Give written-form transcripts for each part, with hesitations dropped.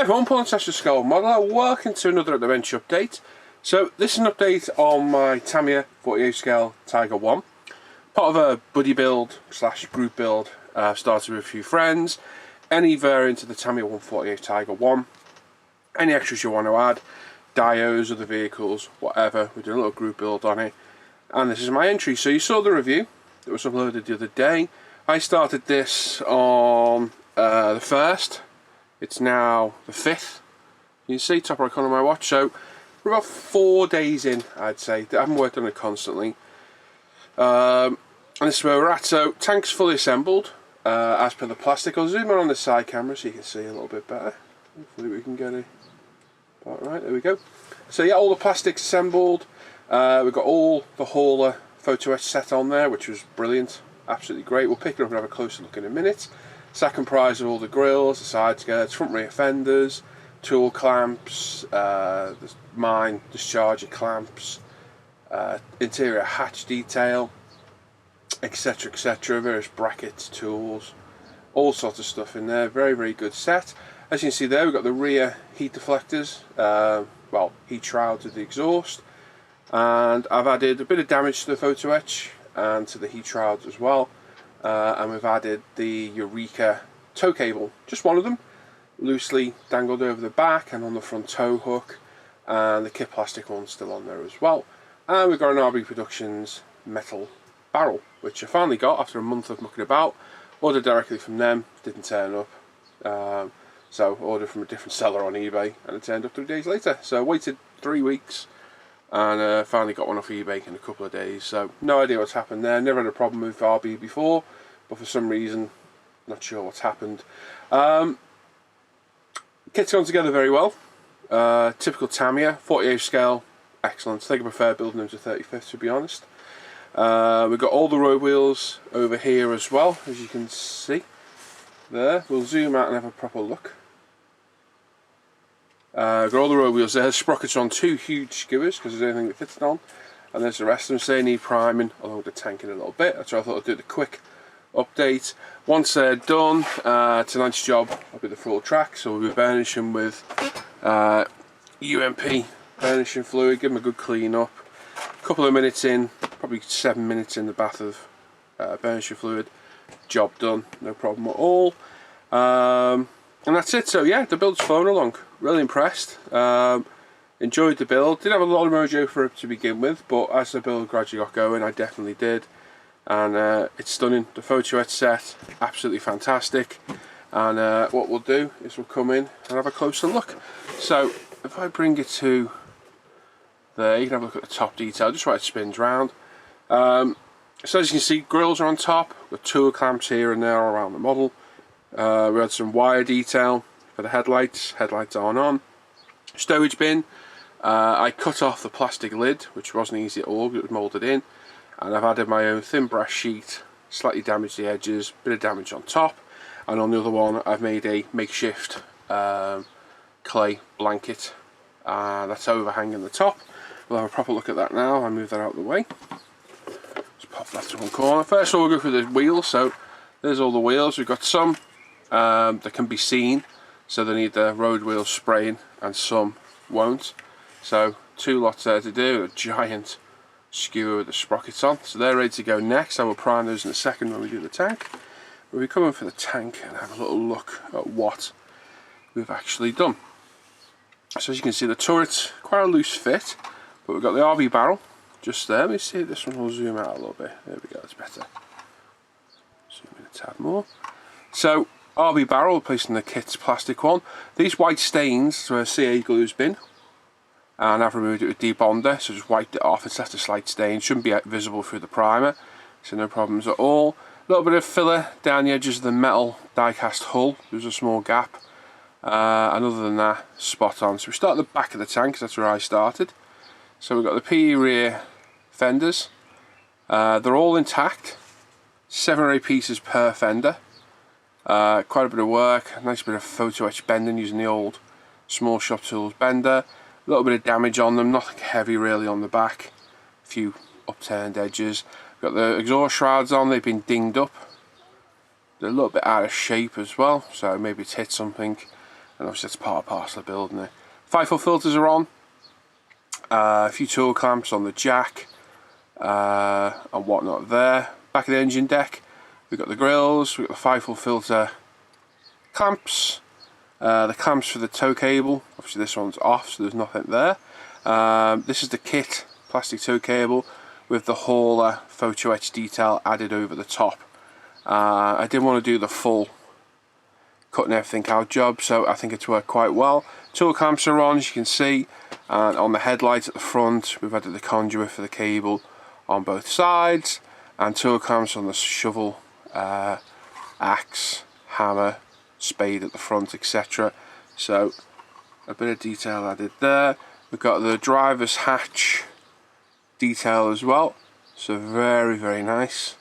Hi everyone, Paul and Sasha Skull Modeler. Welcome to another adventure update. So this is an update on my Tamiya 48 scale Tiger 1. Part of a buddy build slash group build. Started with a few friends. Any variant of the Tamiya 148 Tiger 1. Any extras you want to add. Dios, other vehicles, whatever. We're doing a little group build on it. And this is my entry. So you saw the review that was uploaded the other day. I started this on the 1st. It's now the 5th. You can see top right corner of my watch. So we're about 4 days in, I'd say. I haven't worked on it constantly. And this is where we're at. So tank's fully assembled as per the plastic. I'll zoom in on the side camera so you can see a little bit better. Hopefully we can get it about right. There we go. So yeah, all the plastic's assembled. We've got all the hauler photo etch set on there, which was brilliant. Absolutely great. We'll pick it up and have a closer look in a minute. It's comprised of all the grills, the side skirts, front rear fenders, tool clamps, mine discharger clamps, interior hatch detail, etc, etc, various brackets, tools, all sorts of stuff in there. Very, very good set. As you can see there, we've got the rear heat deflectors, well, heat shrouds of the exhaust, and I've added a bit of damage to the photo etch and to the heat shrouds as well. And we've added the Eureka tow cable, just one of them, loosely dangled over the back and on the front tow hook, and the kit plastic one's still on there as well. And we've got an RB Productions metal barrel, which I finally got after a month of mucking about. Ordered directly from them, didn't turn up, so ordered from a different seller on eBay, and it turned up 3 days later. So I waited 3 weeks and finally got one off eBay in a couple of days. So no idea what's happened there. Never had a problem with RB before, but for some reason not sure what's happened. Kit's gone together very well. Typical Tamiya 48 scale, excellent. I think I prefer building them to 35th, to be honest. We've got all the road wheels over here as well, as you can see there. We'll zoom out and have a proper look. Got all the road wheels there. Sprockets on 2 huge skewers because there's anything that fits it on, and there's the rest of them. So they need priming along with the tank in a little bit. That's why I thought I'd do the quick update. Once they're done, tonight's job will be the full track. So we'll be burnishing with UMP burnishing fluid. Give them a good clean up. A couple of minutes in, probably 7 minutes in the bath of burnishing fluid. Job done, no problem at all. And that's it. So yeah, the build's flown along. Really impressed. Enjoyed the build. Didn't have a lot of mojo for it to begin with, but as the build gradually got going, I definitely did. And it's stunning. The photo etch set, absolutely fantastic. And what we'll do is we'll come in and have a closer look. So if I bring it to there, you can have a look at the top detail, just where it spins round. So as you can see, grills are on top. We've got tool clamps here and there around the model. We had some wire detail for the headlights. Headlights aren't on. Stowage bin. I cut off the plastic lid, which wasn't easy at all, but it was moulded in. And I've added my own thin brass sheet, slightly damaged the edges, bit of damage on top. And on the other one, I've made a makeshift clay blanket that's overhanging the top. We'll have a proper look at that now. I'll move that out of the way. Just pop that to one corner. First of all, we'll go through the wheels. So there's all the wheels. We've got some that can be seen, so they need the road wheels spraying, and some won't. So 2 lots there to do. A giant skewer with the sprockets on, so they're ready to go next. I will prime those in a second when we do the tank. We'll be coming for the tank and have a little look at what we've actually done. So as you can see, the turret's quite a loose fit, but we've got the RB barrel just there. Let me see if this one will zoom out a little bit. There we go, it's better. Zoom in a tad more. So RB barrel replacing the kit's plastic one. These white stains where CA glue's been, and I've removed it with debonder, so just wiped it off. It's left a slight stain, shouldn't be visible through the primer, so no problems at all. A little bit of filler down the edges of the metal die-cast hull. There's a small gap, and other than that, spot on. So we start at the back of the tank, 'cause that's where I started. So we've got the PE rear fenders. They're all intact, 7 or 8 pieces per fender. Quite a bit of work, a nice bit of photo etch bending using the old small shop tools bender. A little bit of damage on them, nothing heavy really on the back. A few upturned edges. Got the exhaust shrouds on, they've been dinged up. They're a little bit out of shape as well, so maybe it's hit something. and obviously that's part and parcel of building it. 5-foot filters are on, a few tool clamps on the jack and whatnot there. Back of the engine deck, we've got the grills, we've got the 5-foot filter clamps, the clamps for the tow cable. Obviously this one's off, so there's nothing there. This is the kit plastic tow cable with the hauler photo etch detail added over the top. I didn't want to do the full cutting everything out job, so I think it's worked quite well. Tool clamps are on, as you can see, and on the headlights at the front we've added the conduit for the cable on both sides, and tool clamps on the shovel, axe, hammer, spade at the front, etc. So a bit of detail added there. We've got the driver's hatch detail as well, so very, very nice.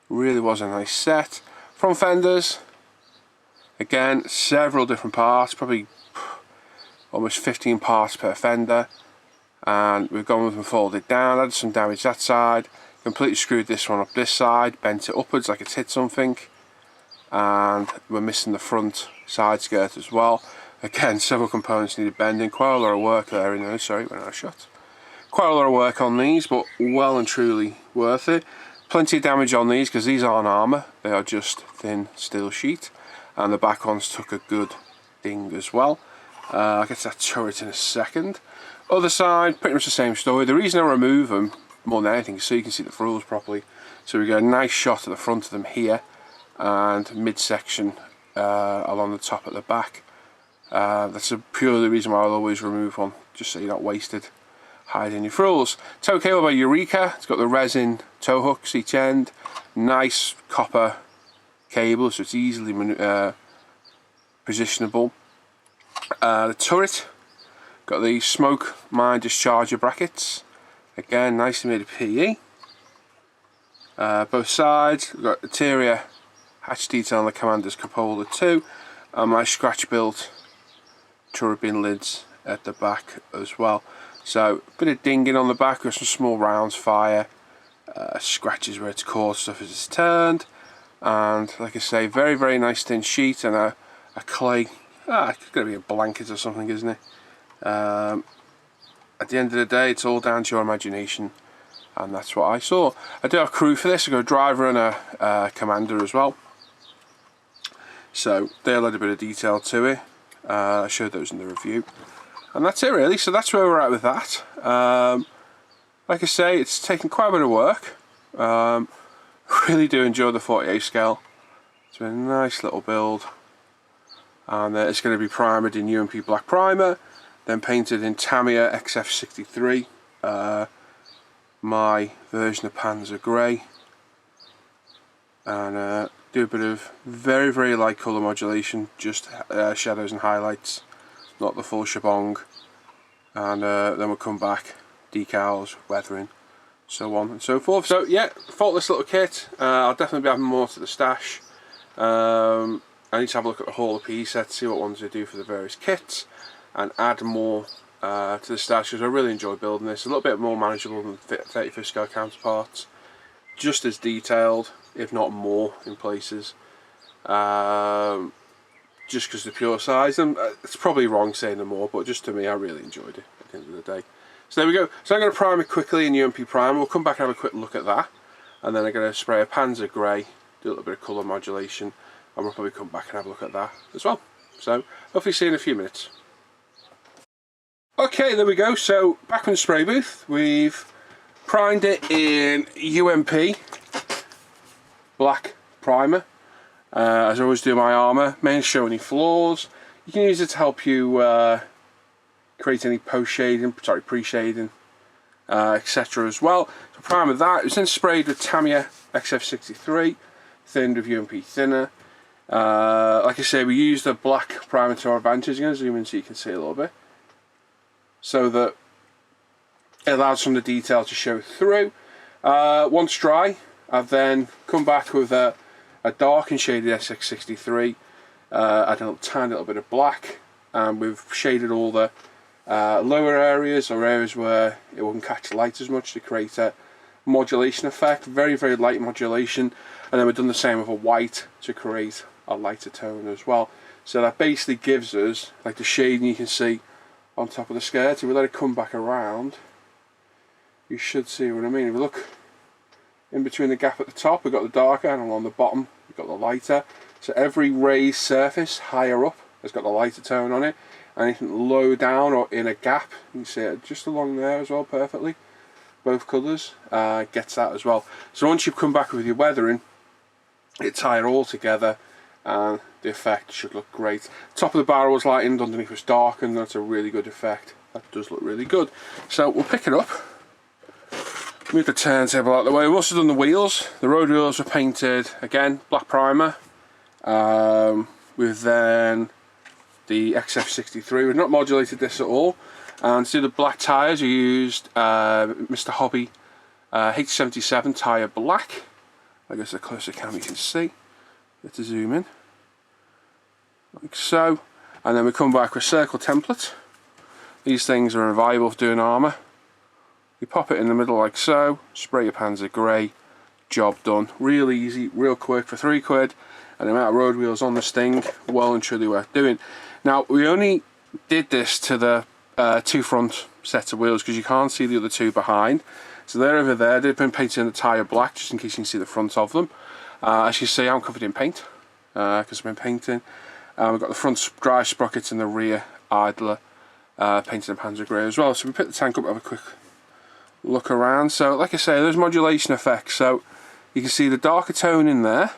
Really was a nice set. Front fenders, again, several different parts, probably almost 15 parts per fender, and we've gone with them folded down, added some damage that side, completely screwed this one up this side, bent it upwards like it's hit something, and we're missing the front side skirt as well. Again, several components needed bending, quite a lot of work there in those, sorry, when I shot. Quite a lot of work on these, but well and truly worth it. Plenty of damage on these because these aren't armour, they are just thin steel sheet, and the back ones took a good ding as well. I'll get to that turret in a second. Other side, pretty much the same story. The reason I remove them more than anything is so you can see the frills properly. So we get a nice shot at the front of them here, and midsection along the top at the back. That's purely the reason why I'll always remove one, just so you're not wasted hiding your frills. Tow cable by Eureka, it's got the resin tow hooks each end, nice copper cable so it's easily positionable. The turret, got the smoke mine discharger brackets, again nicely made of PE. Both sides, we've got interior hatch detail on the commander's cupola too, and my scratch built turret bin lids at the back as well. So a bit of dinging on the back with some small rounds fire, scratches where it's caught stuff as it's turned, and like I say, very, very nice thin sheet and a clay, it's going to be a blanket or something, isn't it? At the end of the day, it's all down to your imagination, and that's what I saw. I do have crew for this, I've got a driver and a commander as well, so they'll add a bit of detail to it. I showed those in the review. And that's it really, so that's where we're at with that. Like I say, it's taken quite a bit of work. Really do enjoy the 48 scale. It's been a nice little build. And it's going to be primered in UMP black primer, then painted in Tamiya XF63. My version of Panzer grey. And do a bit of very, very light colour modulation, just shadows and highlights, not the full shebang, and then we'll come back, decals, weathering, so on and so forth. So yeah, faultless little kit. I'll definitely be adding more to the stash. I need to have a look at the Hall of P set, see what ones they do for the various kits, and add more to the stash, because I really enjoy building this. A little bit more manageable than 35th scale counterparts, just as detailed, if not more in places. Just because the pure size, and it's probably wrong saying them more, but just to me, I really enjoyed it at the end of the day. So there we go. So I'm going to prime it quickly in UMP primer. We'll come back and have a quick look at that, and then I'm going to spray a Panzer grey, do a little bit of colour modulation, and we'll probably come back and have a look at that as well. So hopefully see you in a few minutes. Okay, there we go. So back in the spray booth, we've primed it in UMP black primer. As I always do my armour, mainly show any flaws. You can use it to help you create any pre-shading, etc. as well. So primer that, it was then sprayed with Tamiya XF63, thinned with UMP thinner. Like I say, we used a black primer to our advantage. I'm going to zoom in so you can see a little bit, so that it allows some of the detail to show through. Once dry, I've then come back with a dark and shaded SX63, add a tiny little bit of black, and we've shaded all the lower areas, or areas where it wouldn't catch light as much, to create a modulation effect, very, very light modulation. And then we've done the same with a white to create a lighter tone as well. So that basically gives us like the shading you can see on top of the skirt. If we let it come back around, you should see what I mean. If you look in between the gap at the top, we've got the darker, and along the bottom we've got the lighter. So every raised surface higher up has got the lighter tone on it. Anything low down or in a gap, you can see it just along there as well perfectly. Both colours gets that as well. So once you've come back with your weathering, it tie it all together and the effect should look great. Top of the barrel was lightened, underneath was darkened. That's a really good effect. That does look really good. So we'll pick it up, move the turntable out of the way. We've also done the wheels. The road wheels were painted again black primer with then the XF63. We've not modulated this at all. And to do the black tyres, we used Mr. Hobby H77 tyre black. I guess the closer camera you can see. Let's zoom in, like so. And then we come back with circle template. These things are invaluable for doing armour. You pop it in the middle like so, spray your Panzer grey, job done. Real easy, real quick for £3, and the amount of road wheels on this thing, well and truly worth doing. Now we only did this to the two front sets of wheels because you can't see the other two behind. So they're over there. They've been painted in the tyre black just in case you can see the front of them. As you see, I'm covered in paint because I've been painting. We've got the front drive sprockets and the rear idler painted in Panzer grey as well. So we pick the tank up, have a quick look around. So like I say, there's modulation effects. So you can see the darker tone in there,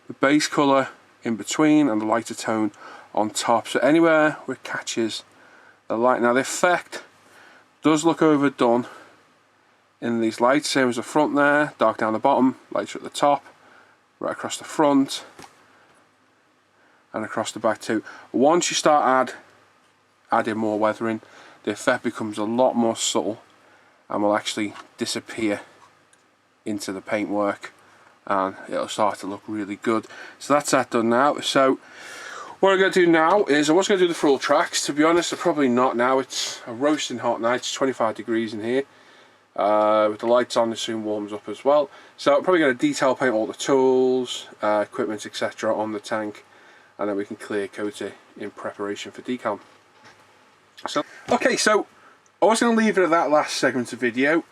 the base colour in between, and the lighter tone on top. So anywhere where it catches the light. Now the effect does look overdone in these lights, same as the front there, dark down the bottom, lighter at the top, right across the front and across the back too. Once you start adding more weathering, the effect becomes a lot more subtle and will actually disappear into the paintwork and it'll start to look really good. So that's that done now. So what I'm going to do now is, I was going to do the full tracks. To be honest, I'm probably not now. It's a roasting hot night. It's 25 degrees in here. With the lights on, it soon warms up as well. So I'm probably going to detail paint all the tools, equipment, etc. on the tank, and then we can clear coat it in preparation for decal. So, okay, so I was going to leave it at that last segment of video.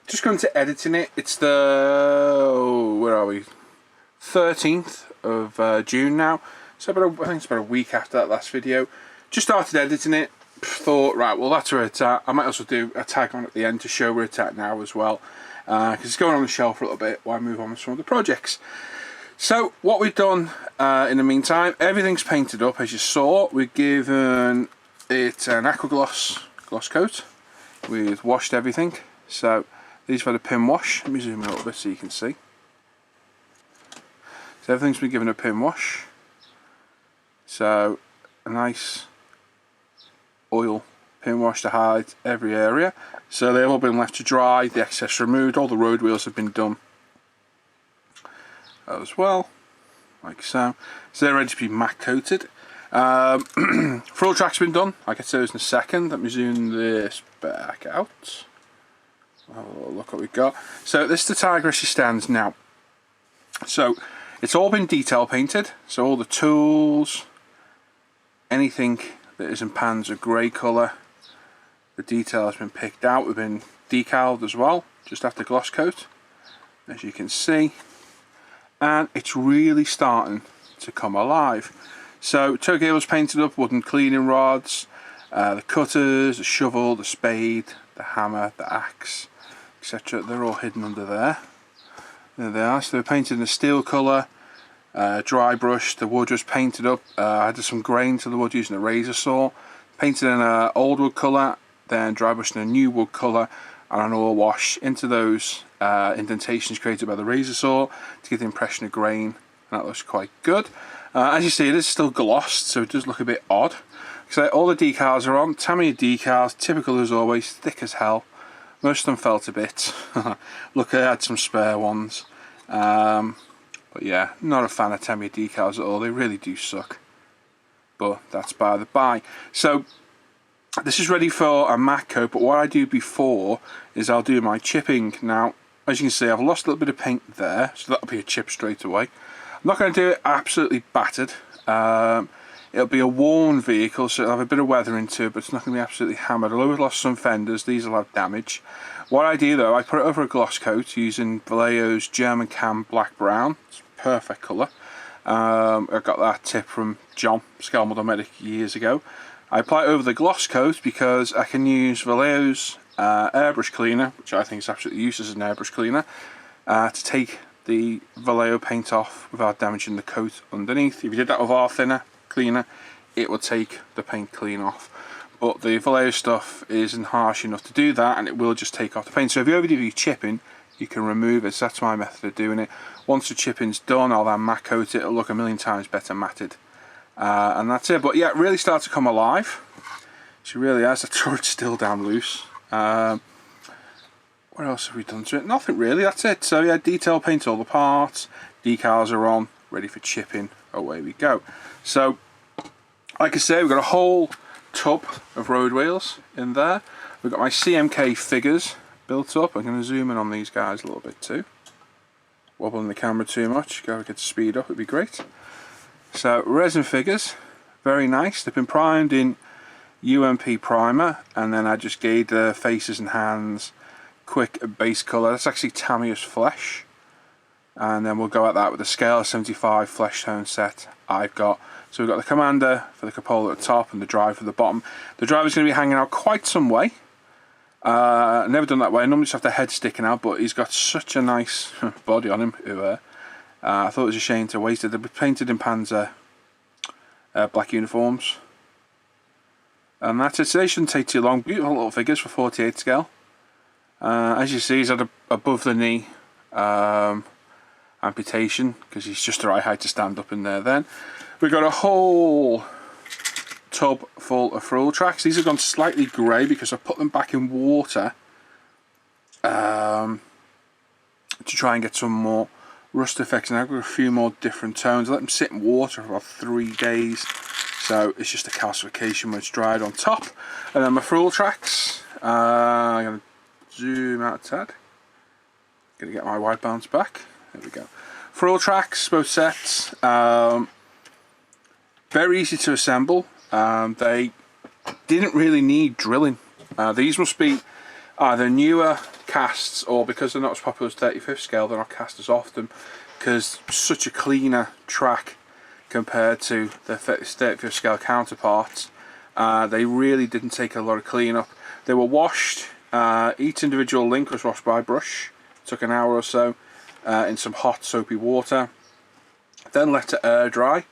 Just going to editing it. It's the, where are we? 13th of June now. So I think it's about a week after that last video. Just started editing it. Thought, right, well that's where it's at. I might also do a tag on at the end to show where it's at now as well, because it's going on the shelf for a little bit while I move on with some of the projects. So what we've done in the meantime, everything's painted up as you saw. We've given it an aqua gloss coat. We've washed everything. So these are the pin wash. Let me zoom in a little bit so you can see. So everything's been given a pin wash. So a nice oil pin wash to hide every area. So they've all been left to dry, the excess removed, all the road wheels have been done as well, like so. So they're ready to be matte coated. Full track's been done, like I said, in a second. Let me zoom this back out. Have a little look what we've got. So this is the Tiger as she stands now. So it's all been detail painted, so all the tools, anything that is in Panzer grey colour, the detail has been picked out. We've been decaled as well, just after gloss coat, as you can see, and it's really starting to come alive. So toe cables painted up, wooden cleaning rods, the cutters, the shovel, the spade, the hammer, the axe, etc. They're all hidden under there. There they are. So they're painted in a steel colour. Dry brush, the wood was painted up. I added some grain to the wood using a razor saw. Painted in an old wood colour, then dry brushed in a new wood colour, and an oil wash into those indentations created by the razor saw to give the impression of grain, and that looks quite good. As you see, it is still glossed, so it does look a bit odd. So all the decals are on, Tamiya decals, typical as always, thick as hell. Most of them felt a bit. Look, I had some spare ones. But yeah, not a fan of Tamiya decals at all, they really do suck. But that's by the by. So this is ready for a matte coat, but what I do before is I'll do my chipping. Now, as you can see, I've lost a little bit of paint there, so that'll be a chip straight away. I'm not going to do it absolutely battered. It'll be a worn vehicle, so it'll have a bit of weathering to it, but it's not going to be absolutely hammered. Although we've lost some fenders, these will have damage. What I do though, I put it over a gloss coat using Vallejo's German Cam Black Brown. It's a perfect colour. I got that tip from John, Scale Model Medic, years ago. I apply it over the gloss coat because I can use Vallejo's airbrush cleaner, which I think is absolutely useless as an airbrush cleaner, to take the Vallejo paint off without damaging the coat underneath. If you did that with our thinner cleaner, it will take the paint clean off. But the Vallejo stuff isn't harsh enough to do that, and it will just take off the paint. So if you ever do your chipping, you can remove it. So that's my method of doing it. Once the chipping's done, I'll then matte coat it. It'll look a million times better matted. And that's it. But yeah, it really starts to come alive. She really has. The turret's still down loose. What else have we done to it? Nothing really, that's it. So yeah, detail paint all the parts. Decals are on, ready for chipping. Away we go. So, like I say, we've got a whole tub of road wheels in there. We've got my CMK figures built up. I'm going to zoom in on these guys a little bit too. Wobbling the camera too much, go get the speed up, it'd be great. So resin figures, very nice. They've been primed in UMP primer, and then I just gave the faces and hands quick base colour. That's actually Tamiya's flesh, and then we'll go at that with the scale 75 flesh tone set I've got. So we've got the commander for the cupola at the top and the drive for the bottom. The driver's going to be hanging out quite some way. Never done that way. I normally just have the head sticking out, but he's got such a nice body on him. I thought it was a shame to waste it. They've been painted in Panzer black uniforms. And that's it. So they shouldn't take too long. Beautiful little figures for 48 scale. As you see, he's had a above the knee amputation because he's just the right height to stand up in there then. We've got a whole tub full of frill tracks. These have gone slightly grey because I put them back in water to try and get some more rust effects. And I've got a few more different tones. I let them sit in water for about 3 days, so it's just a calcification when it's dried on top. And then my frill tracks, I'm going to zoom out a tad. Going to get my white balance back. There we go. Frill tracks, both sets. Very easy to assemble. They didn't really need drilling. These must be either newer casts, or because they're not as popular as 35th scale, they're not cast as often, because such a cleaner track compared to the 35th scale counterparts. They really didn't take a lot of cleanup. They were washed. Each individual link was washed by brush. It took an hour or so in some hot soapy water. Then let it air dry.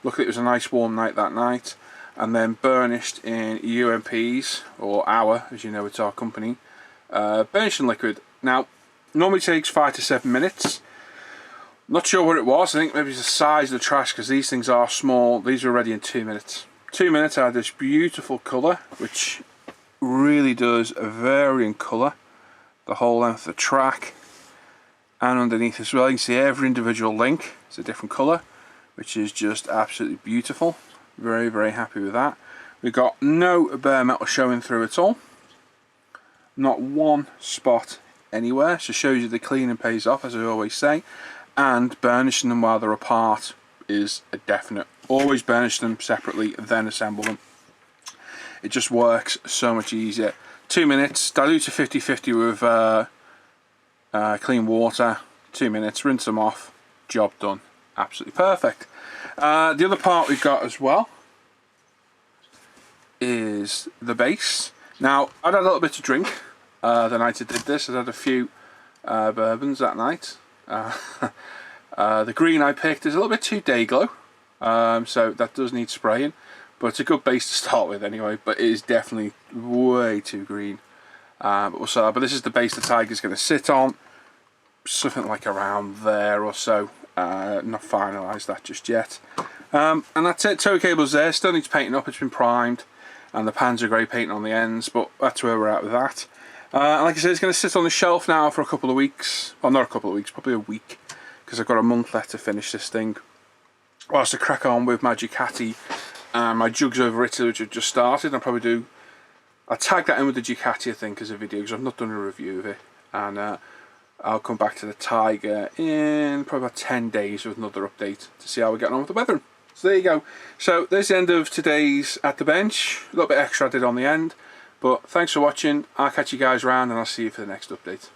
Luckily it was a nice warm night that night. And then burnished in UMPs, or our, as you know, it's our company. Burnished in liquid. Now, normally takes 5 to 7 minutes. Not sure what it was. I think maybe it's the size of the trash, because these things are small. These were ready in 2 minutes. 2 minutes, I had this beautiful colour, which really does vary in colour. The whole length of the track, and underneath as well. You can see every individual link is a different colour, which is just absolutely beautiful. Very, very happy with that. We've got no bare metal showing through at all. Not one spot anywhere. So shows you the cleaning pays off, as I always say. And burnishing them while they're apart is a definite. Always burnish them separately, then assemble them. It just works so much easier. 2 minutes, dilute to 50-50 with clean water. 2 minutes, rinse them off, job done. Absolutely perfect. The other part we've got as well is the base. Now, I'd had a little bit to drink the night I did this. I'd had a few bourbons that night. The green I picked is a little bit too day glow, so that does need spraying, but it's a good base to start with anyway. But it is definitely way too green. But this is the base the Tiger's going to sit on, something like around there or so. Not finalised that just yet. And that's it. Tow cable's there, still needs painting up. It's been primed, and the Panzer grey paint on the ends, but that's where we're at with that. Like I said, it's going to sit on the shelf now for a couple of weeks. Well, not a couple of weeks, probably a week, because I've got a month left to finish this thing. Whilst I crack on with my Ducati and my Jugs over Italy, which I've just started. I'll tag that in with the Ducati, I think, as a video, because I've not done a review of it. And I'll come back to the Tiger in probably about 10 days with another update to see how we're getting on with the weathering. So there you go. So there's the end of today's At the Bench. A little bit extra I did on the end. But thanks for watching. I'll catch you guys around and I'll see you for the next update.